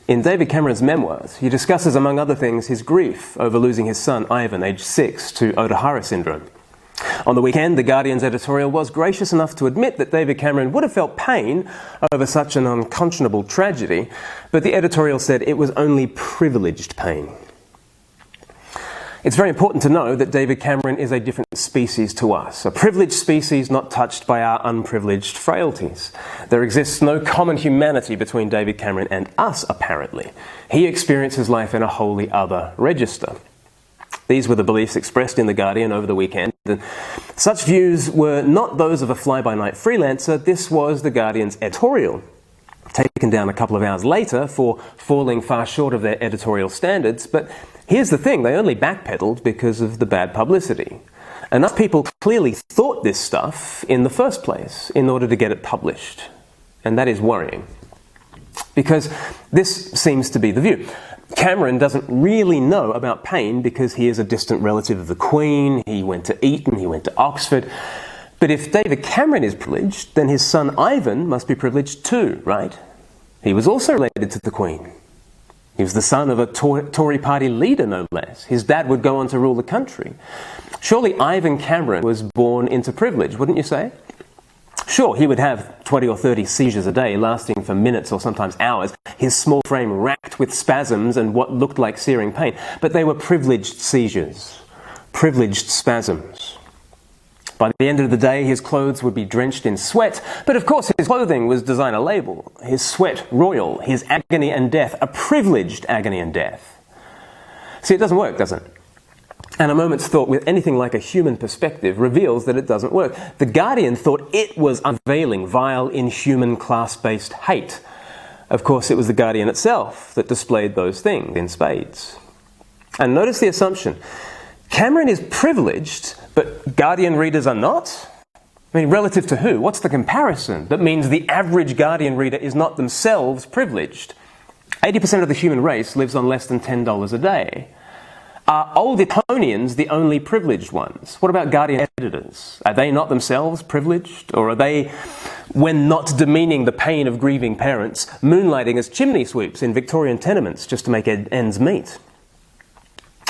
In David Cameron's memoirs, he discusses, among other things, his grief over losing his son, Ivan, aged 6, to Ohtahara syndrome. On the weekend, The Guardian's editorial was gracious enough to admit that David Cameron would have felt pain over such an unconscionable tragedy, but the editorial said it was only privileged pain. It's very important to know that David Cameron is a different species to us, a privileged species not touched by our unprivileged frailties. There exists no common humanity between David Cameron and us, apparently. He experiences life in a wholly other register. These were the beliefs expressed in The Guardian over the weekend. And such views were not those of a fly-by-night freelancer. This was The Guardian's editorial, taken down a couple of hours later for falling far short of their editorial standards. But here's the thing, they only backpedaled because of the bad publicity. Enough people clearly thought this stuff in the first place in order to get it published. And that is worrying. Because this seems to be the view. Cameron doesn't really know about pain because he is a distant relative of the Queen, he went to Eton, he went to Oxford. But if David Cameron is privileged, then his son Ivan must be privileged too, right? He was also related to the Queen. He was the son of a Tory party leader, no less. His dad would go on to rule the country. Surely Ivan Cameron was born into privilege, wouldn't you say? Sure, he would have 20 or 30 seizures a day, lasting for minutes or sometimes hours, his small frame racked with spasms and what looked like searing pain. But they were privileged seizures, privileged spasms. By the end of the day, his clothes would be drenched in sweat, but of course his clothing was designer label, his sweat royal, his agony and death a privileged agony and death. See, it doesn't work, does it? And a moment's thought with anything like a human perspective reveals that it doesn't work. The Guardian thought it was unveiling vile, inhuman, class-based hate. Of course, it was The Guardian itself that displayed those things in spades. And notice the assumption. Cameron is privileged, but Guardian readers are not? I mean, relative to who? What's the comparison that means the average Guardian reader is not themselves privileged? 80% of the human race lives on less than $10 a day. Are old Etonians the only privileged ones? What about Guardian editors? Are they not themselves privileged? Or are they, when not demeaning the pain of grieving parents, moonlighting as chimney sweeps in Victorian tenements just to make ends meet?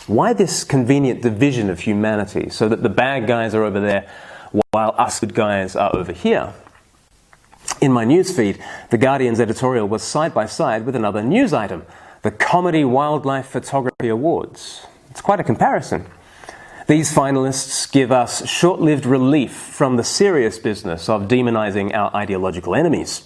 Why this convenient division of humanity so that the bad guys are over there while us good guys are over here? In my newsfeed, The Guardian's editorial was side by side with another news item, the Comedy Wildlife Photography Awards. It's quite a comparison. These finalists give us short-lived relief from the serious business of demonizing our ideological enemies.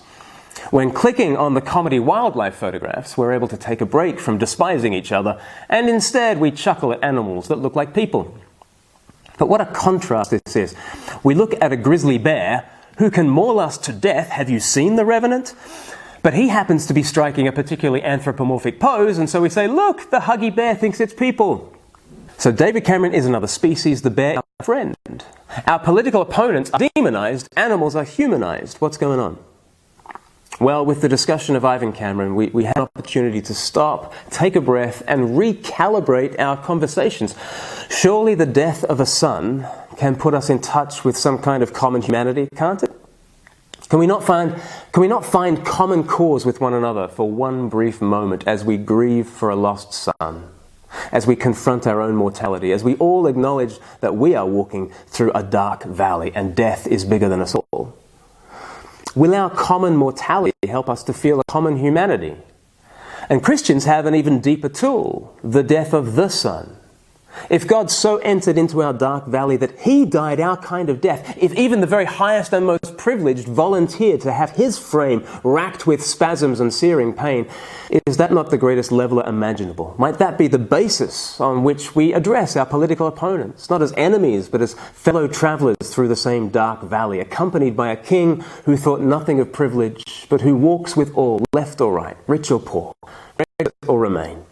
When clicking on the comedy wildlife photographs, we're able to take a break from despising each other, and instead we chuckle at animals that look like people. But what a contrast this is. We look at a grizzly bear who can maul us to death. Have you seen The Revenant? But he happens to be striking a particularly anthropomorphic pose, and so we say, look, the huggy bear thinks it's people. So David Cameron is another species, the bear is our friend. Our political opponents are demonized, animals are humanized. What's going on? Well, with the discussion of Ivan Cameron, we had an opportunity to stop, take a breath, and recalibrate our conversations. Surely the death of a son can put us in touch with some kind of common humanity, can't it? Can we not find common cause with one another for one brief moment as we grieve for a lost son? As we confront our own mortality, as we all acknowledge that we are walking through a dark valley and death is bigger than us all? Will our common mortality help us to feel a common humanity? And Christians have an even deeper tool, the death of the Son. If God so entered into our dark valley that he died our kind of death, if even the very highest and most privileged volunteered to have his frame racked with spasms and searing pain, is that not the greatest leveler imaginable? Might that be the basis on which we address our political opponents, not as enemies, but as fellow travelers through the same dark valley, accompanied by a king who thought nothing of privilege, but who walks with all, left or right, rich or poor, Brexit or remain?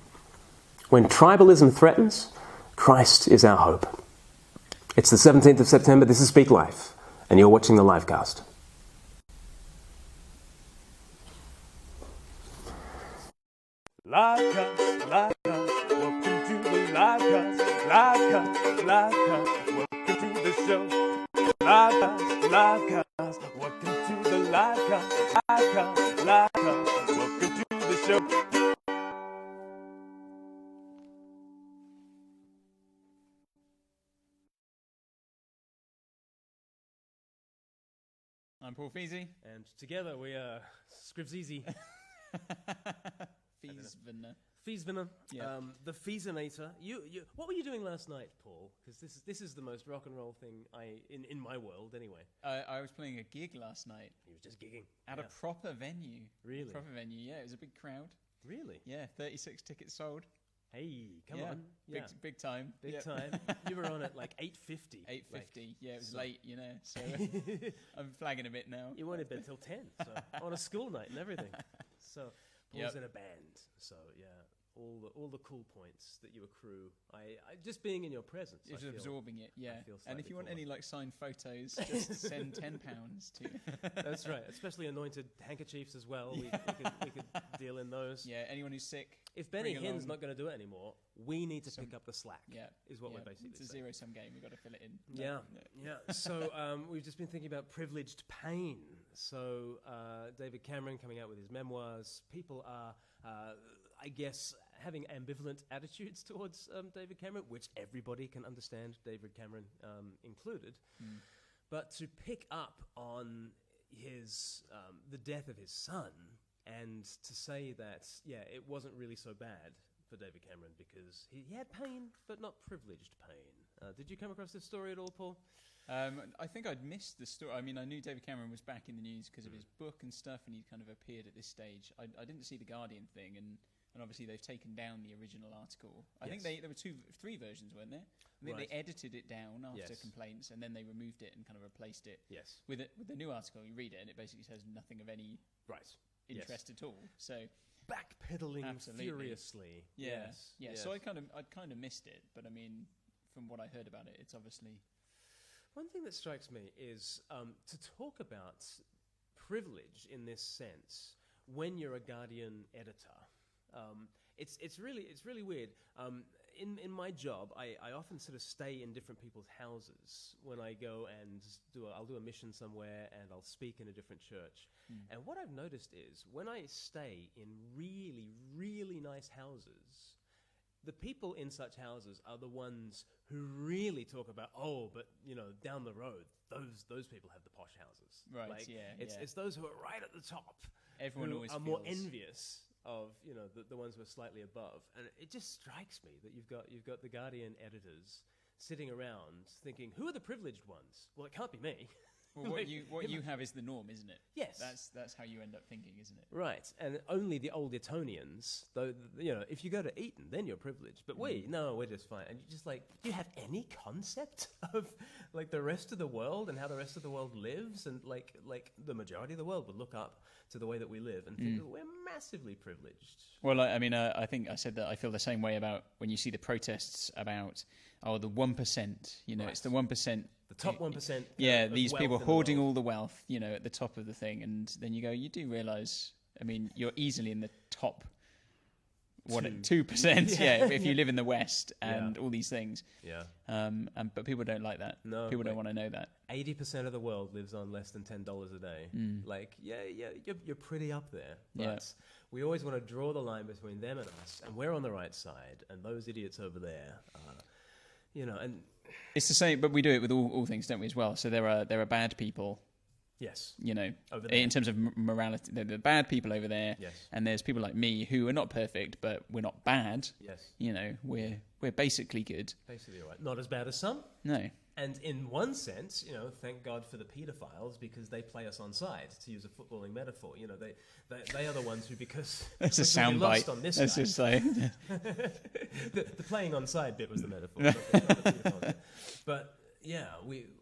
When tribalism threatens, Christ is our hope. It's the 17th of September, this is Speak Life, and you're watching the LIVEcast. LIVEcast, LIVEcast, welcome to the LIVEcast, LIVEcast, LIVEcast, welcome to the show. LIVEcast, LIVEcast, welcome to the LIVEcast, LIVEcast, LIVEcast, welcome to the show. I'm Paul Feasy. And together we are Scrivener. Feesviner. Yeah. The Feesinator. You. What were you doing last night, Paul? Because this is the most rock and roll thing in my world anyway. I was playing a gig last night. He was just gigging. At a proper venue. Really? A proper venue, yeah. It was a big crowd. Really? Yeah, 36 tickets sold. Hey, come on. Big time. Big time. You were on at like 8:50. 8:50. Yeah, it was late, so I'm flagging a bit now. You weren't in bed till 10, so on a school night and everything. So Paul's in a band. So yeah, all the cool points that you accrue. I just being in your presence. You're just absorbing it, yeah. And if you want cooler. any signed photos, just send £10 to. That's right. Especially anointed handkerchiefs as well. We could deal in those. Yeah. Anyone who's sick. If Benny Hinn's not going to do it anymore, we need to pick up the slack. Yeah, is what we're basically saying. It's a zero-sum game. We've got to fill it in. Yeah. So we've just been thinking about privileged pain. So David Cameron coming out with his memoirs. People are, I guess, having ambivalent attitudes towards David Cameron, which everybody can understand, David Cameron included. But to pick up on his the death of his son, and to say that, it wasn't really so bad for David Cameron because he had pain, but not privileged pain. Did you come across this story at all, Paul? I think I'd missed the story. I mean, I knew David Cameron was back in the news because of his book and stuff, and he'd kind of appeared at this stage. I didn't see the Guardian thing, and obviously they've taken down the original article. I think there were three versions, weren't there? I think they edited it down after complaints, and then they removed it and kind of replaced it. Yes. With the new article, you read it, and it basically says nothing of any interest at all. So backpedaling furiously. Yeah. So I kind of missed it, but I mean, from what I heard about it, it's obviously. One thing that strikes me is to talk about privilege in this sense when you're a Guardian editor. It's really weird. In my job, I often sort of stay in different people's houses when I go and I'll do a mission somewhere and I'll speak in a different church. And what I've noticed is when I stay in really, really nice houses, the people in such houses are the ones who really talk about, but down the road, those people have the posh houses. Right. It's those who are right at the top. Everyone who always are feels more envious of the ones who are slightly above, and it just strikes me that you've got the Guardian editors sitting around thinking, who are the privileged ones? Well, it can't be me. Well, what you have is the norm, isn't it? Yes, that's how you end up thinking, isn't it? Right, and only the old Etonians, though. If you go to Eton, then you're privileged. But we're just fine. And you're just like, do you have any concept of like the rest of the world and how the rest of the world lives? And like the majority of the world would look up to the way that we live and think that we're massively privileged. Well, I think I said that I feel the same way about when you see the protests about the 1%. It's the 1%. The top 1%. These people hoarding all the wealth, at the top of the thing, and then you do realise. I mean, you're easily in the top. 2%? If you live in the West and all these things. Yeah. But people don't like that. No. People don't want to know that. 80% of the world lives on less than $10 a day. You're pretty up there. But we always want to draw the line between them and us, and we're on the right side, and those idiots over there, and it's the same. But we do it with all things, don't we? As well. So there are bad people. Yes. Over there. In terms of morality, there are bad people over there. Yes. And there's people like me who are not perfect, but we're not bad. Yes. We're basically good. Basically right. Not as bad as some. No. And in one sense, thank God for the paedophiles because they play us on side, to use a footballing metaphor. They are the ones who, because that's a soundbite. Let's just say the playing on side bit was the metaphor. But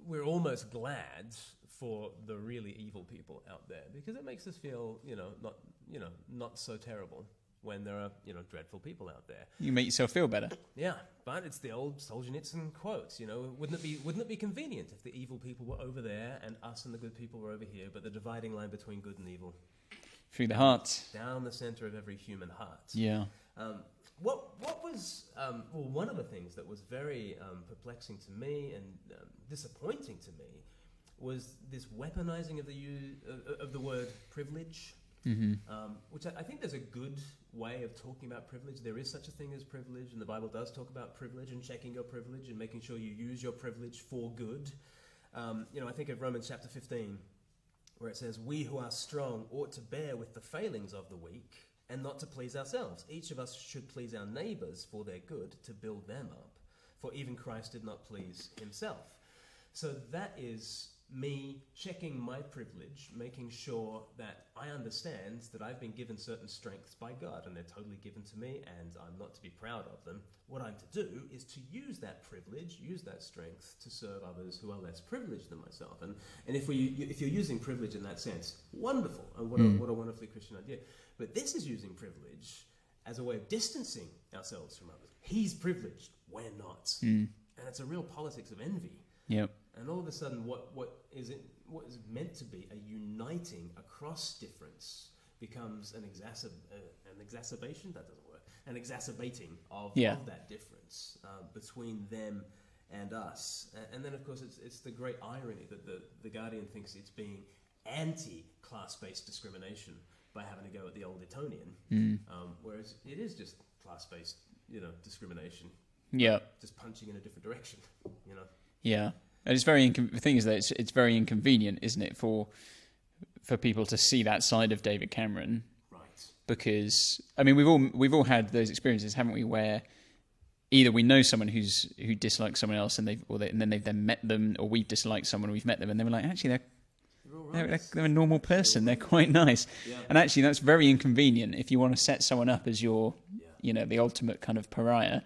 we're almost glad for the really evil people out there because it makes us feel, not so terrible when there are, dreadful people out there. You make yourself feel better. Yeah, but it's the old Solzhenitsyn quote, wouldn't it be convenient if the evil people were over there and us and the good people were over here, but the dividing line between good and evil? Through the heart. Down the center of every human heart. Yeah. What was one of the things that was very perplexing to me and disappointing to me was this weaponizing of the word privilege, which I think there's a good way of talking about privilege. There is such a thing as privilege, and the Bible does talk about privilege and checking your privilege and making sure you use your privilege for good. I think of Romans chapter 15, where it says, "We who are strong ought to bear with the failings of the weak and not to please ourselves. Each of us should please our neighbours for their good, to build them up. For even Christ did not please himself." So that is me checking my privilege, making sure that I understand that I've been given certain strengths by God and they're totally given to me and I'm not to be proud of them. What I'm to do is to use that privilege, use that strength to serve others who are less privileged than myself. And if you're using privilege in that sense, wonderful, and what a wonderfully Christian idea. But this is using privilege as a way of distancing ourselves from others. He's privileged, we're not. And it's a real politics of envy. Yep. And all of a sudden, what is meant to be a uniting across difference becomes an exacerbation. That doesn't work. An exacerbating of that difference between them and us. And then, of course, it's the great irony that the Guardian thinks it's being anti-class-based discrimination by having to go at the old Etonian, whereas it is just class-based, discrimination. Yeah. Just punching in a different direction. Yeah. And it's very the thing is that it's very inconvenient, isn't it, for people to see that side of David Cameron, right? Because I mean, we've all had those experiences, haven't we? Where either we know someone who dislikes someone else, and they've met them, or we've disliked someone, we've met them, and they were like, actually, they're a normal person. They're quite nice, and actually, that's very inconvenient if you want to set someone up as your, the ultimate kind of pariah,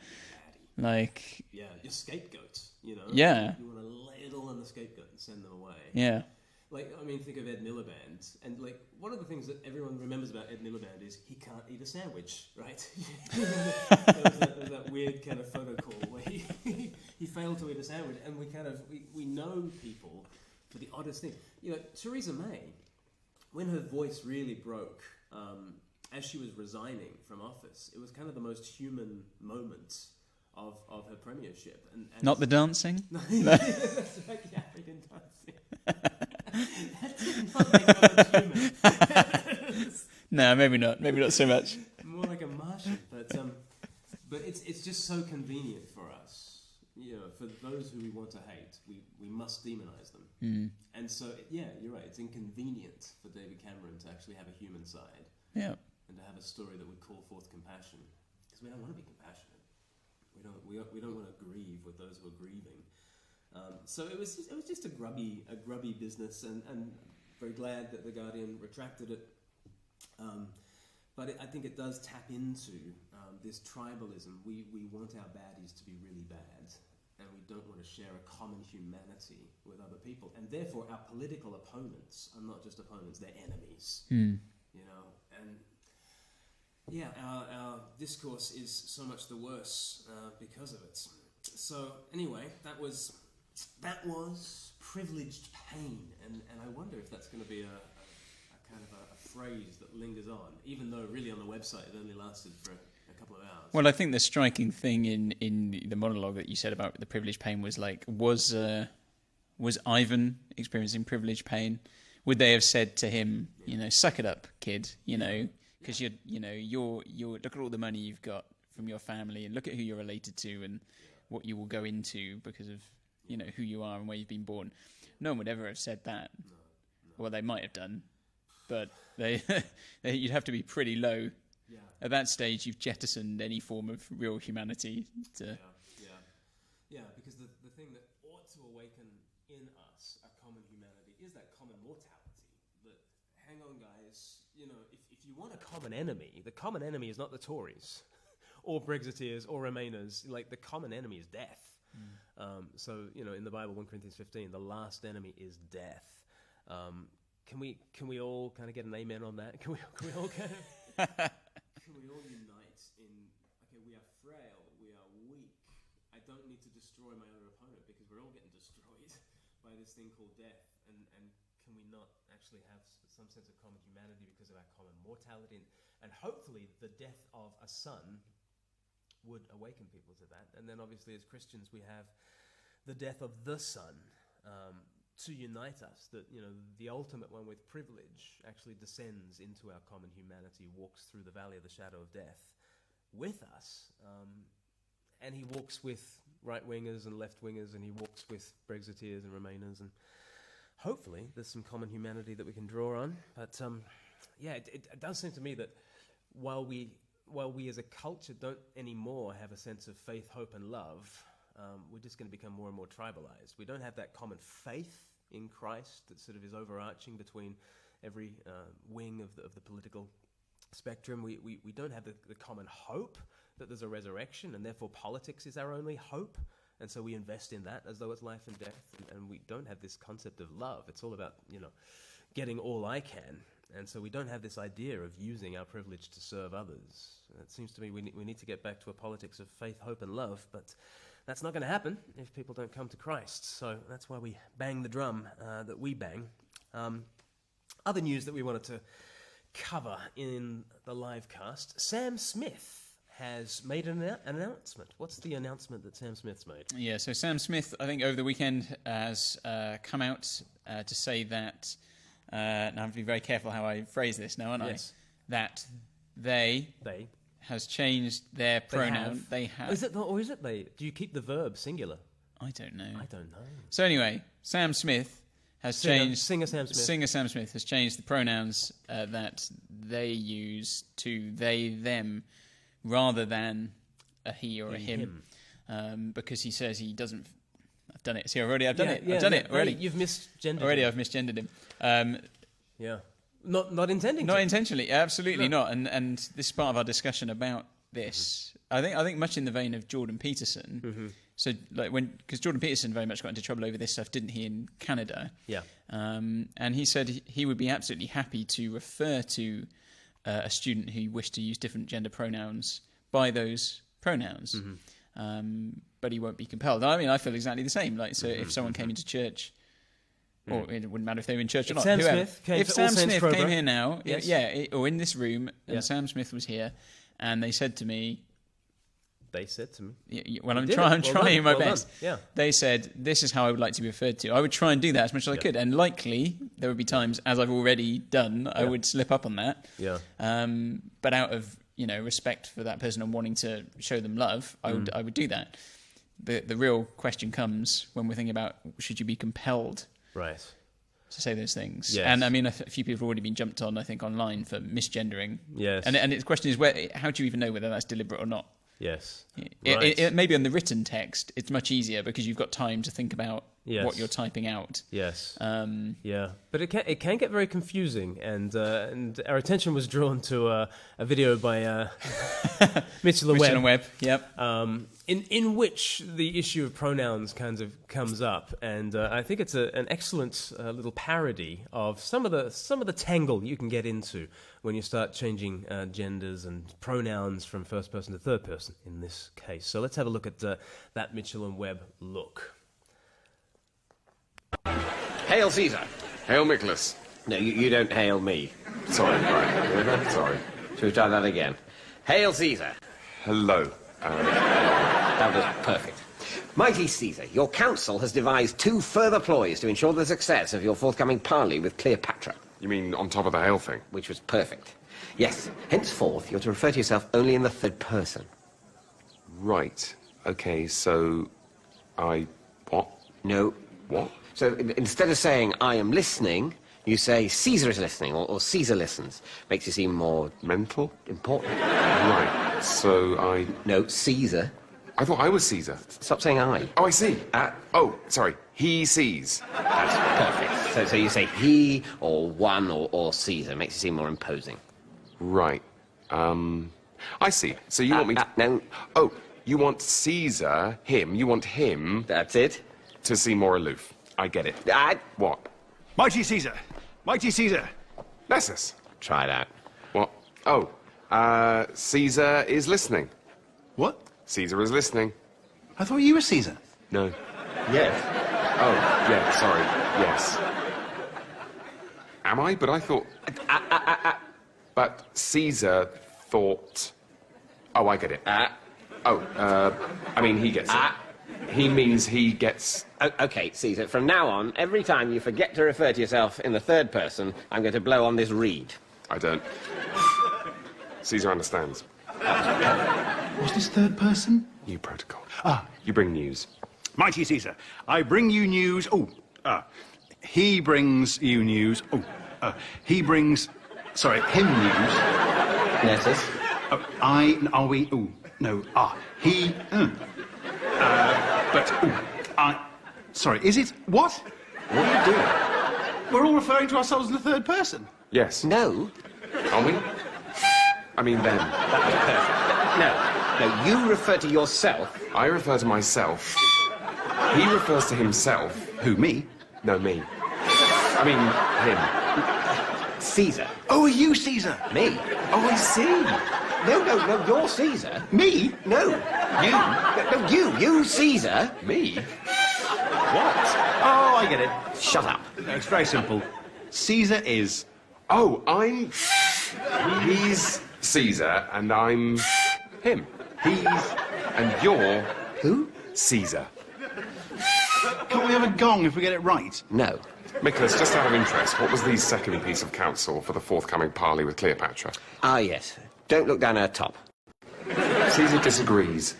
like your scapegoat. Yeah. You want to ladle on the scapegoat and send them away. Yeah. Think of Ed Miliband, and one of the things that everyone remembers about Ed Miliband is he can't eat a sandwich, right? there was that weird kind of photo call where he failed to eat a sandwich, and we know people for the oddest thing. Theresa May, when her voice really broke, as she was resigning from office, it was kind of the most human moment of her premiership. And not the dancing? That's right, yeah, we didn't dancing. That did not make her human. No, maybe not so much. More like a Martian, but it's just so convenient for us. For those who we want to hate, we must demonize them. And so, you're right, it's inconvenient for David Cameron to actually have a human side. Yeah. And to have a story that would call forth compassion. Because we don't want to be compassionate. We don't want to grieve with those who are grieving. So it was just a grubby business, and very glad that the Guardian retracted it. But I think it does tap into this tribalism. We want our baddies to be really bad, and we don't want to share a common humanity with other people. And therefore, our political opponents are not just opponents; they're enemies. And our discourse is so much the worse because of it. So anyway, that was privileged pain, and I wonder if that's going to be a kind of a phrase that lingers on, even though really on the website it only lasted for a couple of hours. Well, I think the striking thing in the monologue that you said about the privileged pain was was Ivan experiencing privileged pain? Would they have said to him, suck it up, kid, because you're look at all the money you've got from your family, and look at who you're related to, and what you will go into because of who you are and where you've been born. No one would ever have said that. No. Well, they might have done, but you'd have to be pretty low. Yeah. At that stage, you've jettisoned any form of real humanity. Because the thing that ought to awaken in us a common humanity is that common mortality. That, hang on, guys, if you want a common enemy, the common enemy is not the Tories or Brexiteers or Remainers. The common enemy is death. So, in the Bible, 1 Corinthians 15, the last enemy is death. Can we all kind of get an amen on that? Can we all kind of can we all unite in, okay, we are frail, we are weak. I don't need to destroy my other opponent because we're all getting destroyed by this thing called death. And can we not actually have some sense of common humanity because of our common mortality? And hopefully the death of a son would awaken people to that. And then obviously as Christians we have the death of the Son to unite us, that the ultimate one with privilege actually descends into our common humanity, walks through the valley of the shadow of death with us, and he walks with right-wingers and left-wingers, and he walks with Brexiteers and Remainers, and hopefully there's some common humanity that we can draw on. But yeah, it does seem to me that while we as a culture don't anymore have a sense of faith, hope, and love, we're just going to become more and more tribalized. We don't have that common faith in Christ that sort of is overarching between every wing of the political spectrum. We don't have the common hope that there's a resurrection, and therefore politics is our only hope. And so we invest in that as though it's life and death, and we don't have this concept of love. It's all about, getting all I can. And so we don't have this idea of using our privilege to serve others. It seems to me we need to get back to a politics of faith, hope, and love, but that's not going to happen if people don't come to Christ. So that's why we bang the drum that we bang. Other news that we wanted to cover in the LIVEcast, Sam Smith has made an announcement. What's the announcement that Sam Smith's made? Yeah, so Sam Smith, I think over the weekend, has come out to say that, now I have to be very careful how I phrase this now, aren't Yes. I? That they has changed their pronoun. They have. Is it they? Do you keep the verb singular? I don't know. I don't know. So anyway, Sam Smith has changed... Singer Sam Smith. Singer Sam Smith has changed the pronouns that they use to they, them, rather than a he or a him. Because he says he doesn't... I've done it. See, I've done it. I've done it already. You've misgendered Already him. I've misgendered him. Yeah. Not intending to. Not intentionally, absolutely not. And this is part of our discussion about this. Mm-hmm. I think much in the vein of Jordan Peterson. Mm-hmm. So because Jordan Peterson very much got into trouble over this stuff, didn't he, in Canada? Yeah. And he said he would be absolutely happy to refer to a student who wished to use different gender pronouns by those pronouns. Mm-hmm. But he won't be compelled. I mean, I feel exactly the same. Like, so if someone came into church, or it wouldn't matter if they were in church or not. Sam whoever. Smith came if Sam Smith came here now, yes. or in this room, and Sam Smith was here, and they said to me, well, I'm trying my best. Yeah. They said, this is how I would like to be referred to. I would try and do that as much as I could. And likely, there would be times, as I've already done, I would slip up on that. Yeah. But out of respect for that person and wanting to show them love, I would do that. The real question comes when we're thinking about, should you be compelled to say those things? Yes. And I mean, a few people have already been jumped on, I think, online for misgendering. Yes. And the question is, how do you even know whether that's deliberate or not? Yes. Maybe on the written text, it's much easier because you've got time to think about what you're typing out. Yes. But it can get very confusing, and our attention was drawn to a video by Mitchell and Webb. Yep. In which the issue of pronouns kind of comes up, and I think it's an excellent little parody of some of the tangle you can get into when you start changing genders and pronouns from first person to third person in this case. So let's have a look at that Mitchell and Webb look. Hail Caesar. Hail Nicholas. No, you don't hail me. Sorry, right. Sorry. Shall we try that again? Hail Caesar. Hello. That was perfect. Mighty Caesar, your council has devised 2 further ploys to ensure the success of your forthcoming parley with Cleopatra. You mean on top of the hail thing? Which was perfect. Yes, henceforth you're to refer to yourself only in the third person. Right. Okay, so what? No. What? So instead of saying, I am listening, you say, Caesar is listening, or Caesar listens. Makes you seem more... mental? Important. Right. So No, Caesar. I thought I was Caesar. Stop saying I. Oh, I see. Sorry. He sees. That's perfect. So you say he, or one, or Caesar. Makes you seem more imposing. Right. I see. So you want me to... No. Oh, you want Caesar, him, you want him... That's it. To seem more aloof. I get it. What? Mighty Caesar! Mighty Caesar! Nessus. Try it out. What? Oh, Caesar is listening. What? Caesar is listening. I thought you were Caesar. No. Yes. Oh, yeah, sorry. Yes. Am I? But I thought... But Caesar thought... Oh, I get it. I mean, he gets it. He means he gets... Okay, Caesar, from now on, every time you forget to refer to yourself in the third person, I'm going to blow on this reed. I don't. Caesar understands. What's this third person? New protocol. Ah. You bring news. Mighty Caesar, I bring you news... he brings you news. He brings, sorry, him news. Yes, yes. Are we? Oh, no. He. Sorry, is it? What? What are you doing? We're all referring to ourselves in the third person. Yes. No. Are we? I mean, them. That was perfect. No, you refer to yourself. I refer to myself. He refers to himself. Who, me? No, me. I mean, him. Caesar. Oh, are you Caesar? Me? Oh, I see. No, you're Caesar. Me? No, you. No, you Caesar. Me? What? Oh, I get it. Shut up. No, it's very simple. Caesar is... Oh, he's Caesar, and I'm him. He's... And you're... Who? Caesar. Can't we have a gong if we get it right? No. Nicholas, just out of interest, what was the second piece of counsel for the forthcoming parley with Cleopatra? Ah, yes. Don't look down her top. Caesar disagrees.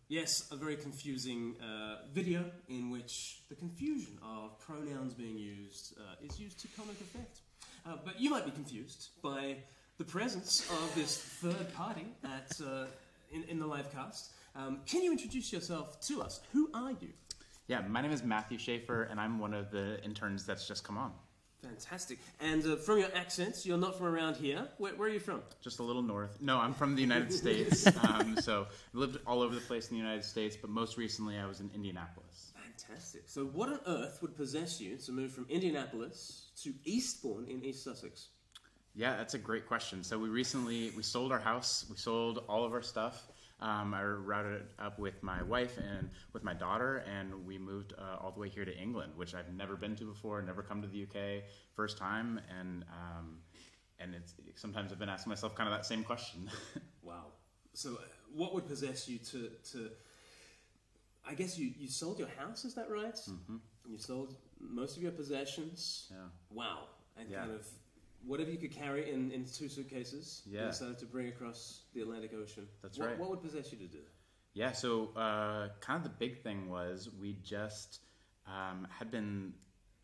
Yes, a very confusing video in which the confusion of pronouns being used is used to comic effect. But you might be confused by the presence of this third party in the livecast. Can you introduce yourself to us? Who are you? Yeah, my name is Matthew Schaefer, and I'm one of the interns that's just come on. Fantastic. And from your accents, you're not from around here. Where are you from? Just a little north. No, I'm from the United States. So I lived all over the place in the United States, but most recently I was in Indianapolis. Fantastic. So what on earth would possess you to move from Indianapolis to Eastbourne in East Sussex? Yeah, that's a great question. So we sold our house. We sold all of our stuff. I routed it up with my wife and with my daughter, and we moved all the way here to England, which I've never been to before, never come to the UK, first time, and it's sometimes I've been asking myself kind of that same question. Wow. So what would possess you to I guess you sold your house, is that right? Mm-hmm. You sold most of your possessions. Yeah. Wow. And Yeah. kind of whatever you could carry in 2 suitcases, you Yeah. decided to bring across the Atlantic Ocean. That's right. What would possess you to do? Yeah, so kind of the big thing was we just had been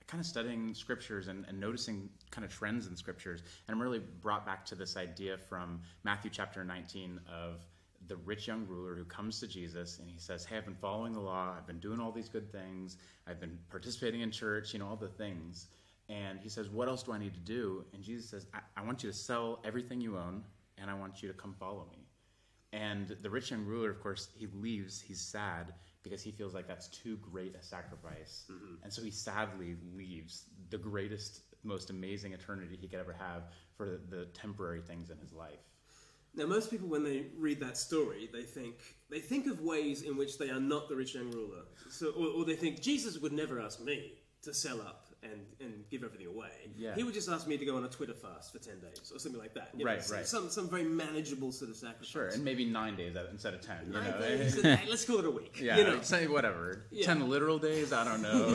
kind of studying scriptures and noticing kind of trends in scriptures, and I'm really brought back to this idea from Matthew chapter 19 of the rich young ruler who comes to Jesus and he says, hey, I've been following the law, I've been doing all these good things, I've been participating in church, all the things. And he says, what else do I need to do? And Jesus says, I want you to sell everything you own, and I want you to come follow me. And the rich young ruler, of course, he leaves. He's sad because he feels like that's too great a sacrifice. Mm-hmm. And so he sadly leaves the greatest, most amazing eternity he could ever have for the temporary things in his life. Now, most people, when they read that story, they think of ways in which they are not the rich young ruler. So, or they think, Jesus would never ask me to sell up and give everything away. Yeah. He would just ask me to go on a Twitter fast for 10 days or something like that. Right. Some very manageable sort of sacrifice. Sure, and maybe 9 days instead of 10. 9 days, hey, let's call it a week. Yeah, say whatever. Yeah. 10 literal days, I don't know.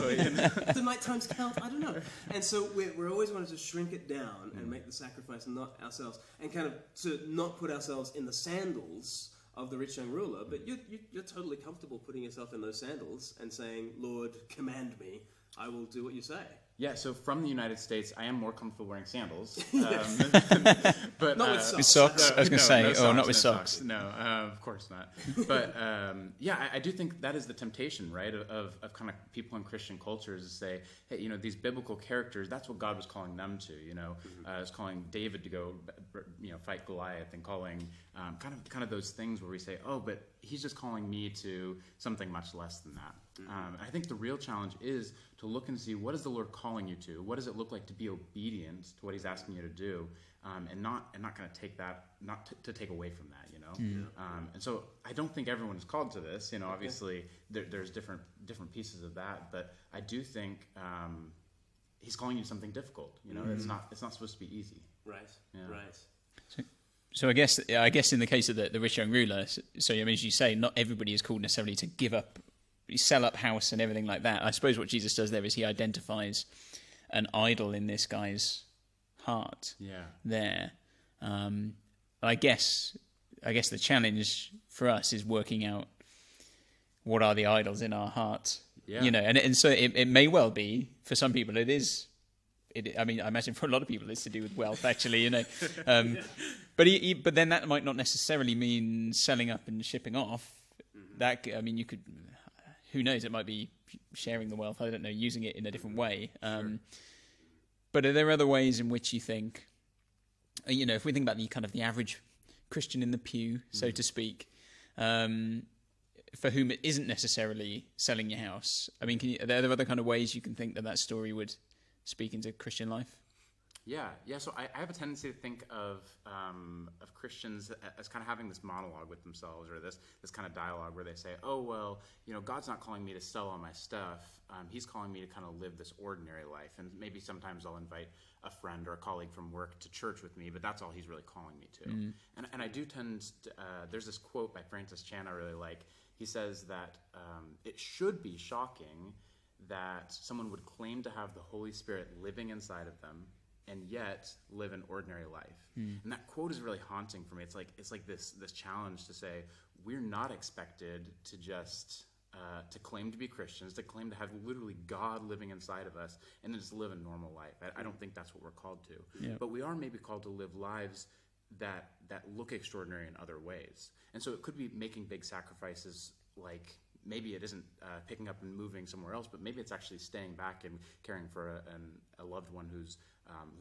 Do night times count? I don't know. And so we're always wanting to shrink it down and make the sacrifice not ourselves, and kind of to not put ourselves in the sandals of the rich young ruler, but you're totally comfortable putting yourself in those sandals and saying, Lord, command me, I will do what you say. Yeah, so from the United States, I am more comfortable wearing sandals. But not with socks. With socks, I was going to say, not with socks. No, of course not. But I do think that is the temptation, right, of kind of people in Christian cultures to say, hey, these biblical characters, that's what God was calling them to. Was calling David to go, fight Goliath, and calling kind of those things where we say, oh, but he's just calling me to something much less than that. I think the real challenge is to look and see, what is the Lord calling you to? What does it look like to be obedient to what he's asking you to do, and not kind of take that, not to take away from that, And so I don't think everyone is called to this. Obviously there's different pieces of that, but I do think he's calling you to something difficult. It's not supposed to be easy. Right. Yeah. Right. So I guess in the case of the rich young ruler, so as you say, not everybody is called necessarily to give up, sell up house and everything like that. I suppose what Jesus does there is he identifies an idol in this guy's heart Yeah. there. I guess the challenge for us is working out what are the idols in our heart. Yeah. And so it may well be for some people it is. I mean, I imagine for a lot of people it's to do with wealth, actually, But then that might not necessarily mean selling up and shipping off. That, I mean, you could, who knows? It might be sharing the wealth. I don't know, using it in a different way. But are there other ways in which you think, if we think about the average Christian in the pew, so to speak, for whom it isn't necessarily selling your house? I mean, are there other kind of ways you can think that story would speak into Christian life? Yeah. So I have a tendency to think of Christians as kind of having this monologue with themselves, or this kind of dialogue where they say, "Oh well, God's not calling me to sell all my stuff. He's calling me to kind of live this ordinary life, and maybe sometimes I'll invite a friend or a colleague from work to church with me, but that's all He's really calling me to." And I do tend to, there's this quote by Francis Chan I really like. He says that it should be shocking that someone would claim to have the Holy Spirit living inside of them and yet live an ordinary life. And that quote is really haunting for me. It's like this challenge to say we're not expected to just to claim to be Christians, to claim to have literally God living inside of us and then just live a normal life. I don't think that's what we're called to. Yeah. But we are maybe called to live lives that look extraordinary in other ways. And so it could be making big sacrifices, like maybe it isn't picking up and moving somewhere else, but maybe it's actually staying back and caring for a loved one who's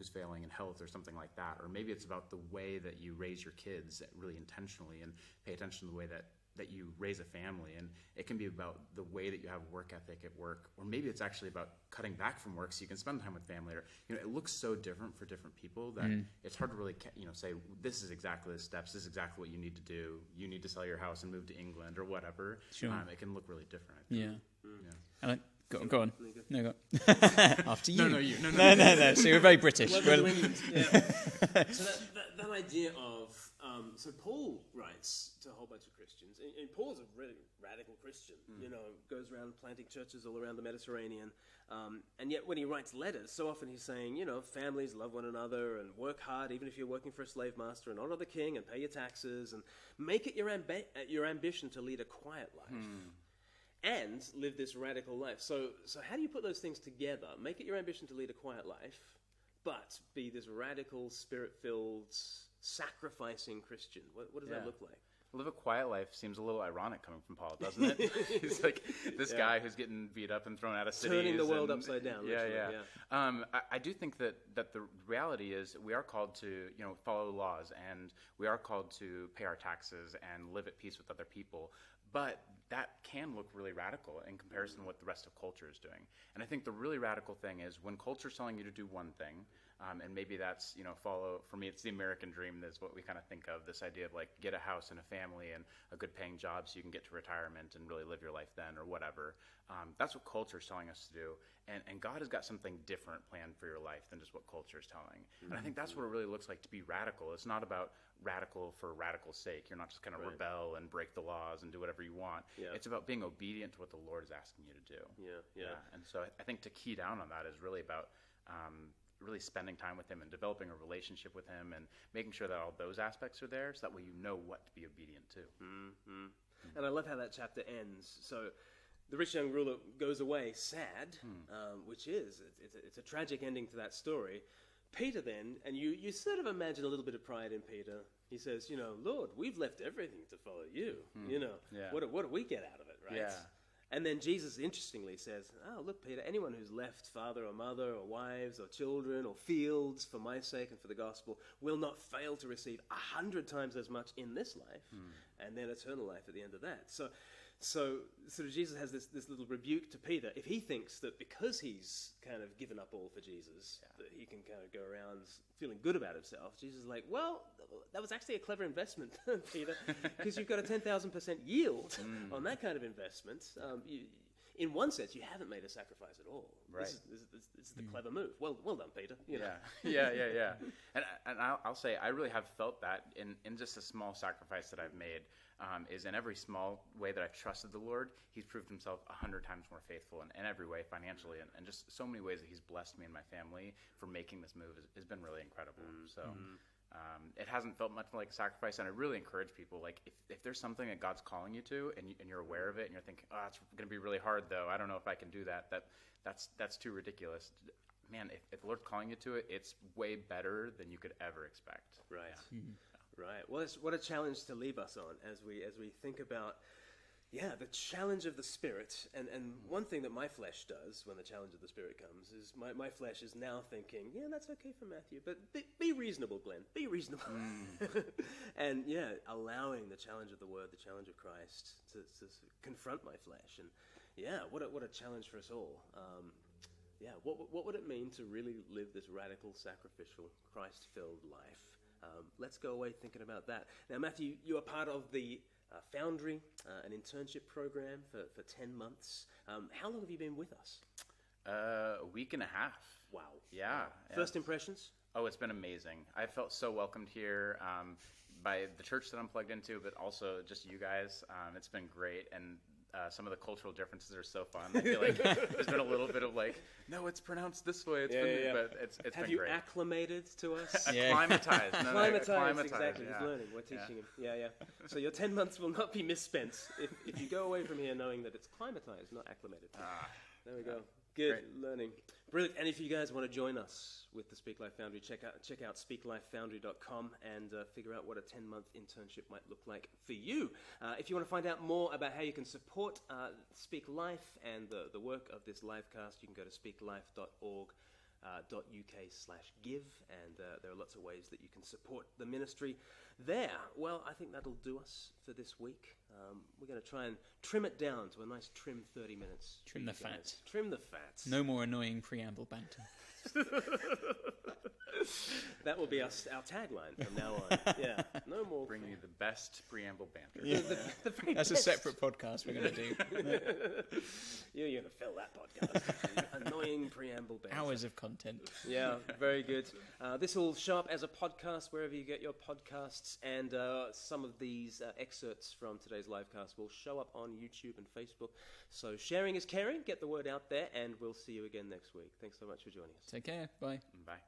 failing in health or something like that. Or maybe it's about the way that you raise your kids really intentionally and pay attention to the way that you raise a family. And it can be about the way that you have work ethic at work. Or maybe it's actually about cutting back from work so you can spend time with family. Or it looks so different for different people that it's hard to really say this is exactly the steps, this is exactly what you need to do. You need to sell your house and move to England or whatever. Sure. It can look really different. Yeah. Yeah. Go on. No, go. After you. No, you. No. So you're very British. So that idea of so Paul writes to a whole bunch of Christians, and Paul's a really radical Christian. Goes around planting churches all around the Mediterranean, and yet when he writes letters, so often he's saying, families love one another and work hard, even if you're working for a slave master, and honor the king and pay your taxes and make it your ambition to lead a quiet life. And live this radical life. So how do you put those things together? Make it your ambition to lead a quiet life, but be this radical, spirit-filled, sacrificing Christian. What does that look like? Live a quiet life seems a little ironic coming from Paul, doesn't it? He's like this guy who's getting beat up and thrown out of cities. Turning the world upside down. Yeah. I do think that the reality is we are called to follow laws, and we are called to pay our taxes and live at peace with other people. But that can look really radical in comparison to what the rest of culture is doing. And I think the really radical thing is when culture's telling you to do one thing, and maybe that's, follow, for me, it's the American dream. That's what we kind of think of, this idea of like get a house and a family and a good paying job so you can get to retirement and really live your life then or whatever. That's what culture is telling us to do. And God has got something different planned for your life than just what culture is telling. And I think that's what it really looks like to be radical. It's not about radical for radical's sake. You're not just going to rebel and break the laws and do whatever you want. Yeah. It's about being obedient to what the Lord is asking you to do. Yeah. And so I think to key down on that is really about really spending time with Him and developing a relationship with Him and making sure that all those aspects are there so that way you know what to be obedient to. And I love how that chapter ends. So the rich young ruler goes away sad, which is, it's a tragic ending to that story. Peter then, and you sort of imagine a little bit of pride in Peter. He says, Lord, we've left everything to follow you. What do we get out of it, right? Yeah. And then Jesus interestingly says, oh, look, Peter, anyone who's left father or mother or wives or children or fields for my sake and for the gospel will not fail to receive 100 times as much in this life and then eternal life at the end of that. So sort of Jesus has this little rebuke to Peter. If he thinks that because he's kind of given up all for Jesus, that he can kind of go around feeling good about himself, Jesus is like, well, that was actually a clever investment, Peter, because you've got a 10,000% yield on that kind of investment. in one sense, you haven't made a sacrifice at all. Right. This is the clever move. Well done, Peter. You know. Yeah. And I'll say I really have felt that in just a small sacrifice that I've made. Is in every small way that I've trusted the Lord, He's proved Himself 100 times more faithful in every way, financially, and just so many ways that He's blessed me and my family for making this move has been really incredible. So it hasn't felt much like a sacrifice, and I really encourage people, like, if there's something that God's calling you to, and you're aware of it, and you're thinking, oh, it's going to be really hard, though, I don't know if I can do that's too ridiculous. Man, if the Lord's calling you to it, it's way better than you could ever expect. Right. Yeah. Right. Well, what a challenge to leave us on as we think about, the challenge of the Spirit. And one thing that my flesh does when the challenge of the Spirit comes is my flesh is now thinking, that's okay for Matthew, but be reasonable, Glenn. Be reasonable. And allowing the challenge of the Word, the challenge of Christ to confront my flesh. And what a challenge for us all. What would it mean to really live this radical, sacrificial, Christ-filled life? Let's go away thinking about that. Now, Matthew, you are part of the Foundry, an internship program for 10 months. How long have you been with us? A week and a half. Wow. Yeah. First impressions? Oh, it's been amazing. I felt so welcomed here by the church that I'm plugged into, but also just you guys. It's been great, and some of the cultural differences are so fun. I feel like there's been a little bit of like, no, it's pronounced this way. It's but it's Have been you great. acclimated to us? Yeah. Climatized. Climatized, exactly. Yeah. He's learning. We're teaching him. Yeah. So your 10 months will not be misspent if you go away from here knowing that it's climatized, not acclimated. There we go. Good. Great. Learning. Brilliant. And if you guys want to join us with the Speak Life Foundry, check out speaklifefoundry.com and figure out what a 10-month internship might look like for you. If you want to find out more about how you can support Speak Life and the work of this livecast, you can go to speaklife.org.uk/give, and there are lots of ways that you can support the ministry there. Well, I think that'll do us for this week. We're going to try and trim it down to a nice trim 30 minutes. Trim the fat. Trim the fat. No more annoying preamble banter. That will be our tagline from now on. Yeah, no more. Bring you the best preamble banter. Yeah. The very That's a best. separate podcast we're going to do. You're going to fill that podcast. Annoying preamble banter. Hours of content. Yeah, very good. This will show up as a podcast wherever you get your podcasts, and some of these excerpts from today's livecast will show up on YouTube and Facebook. So sharing is caring. Get the word out there, and we'll see you again next week. Thanks so much for joining us. Take care. Bye. Bye.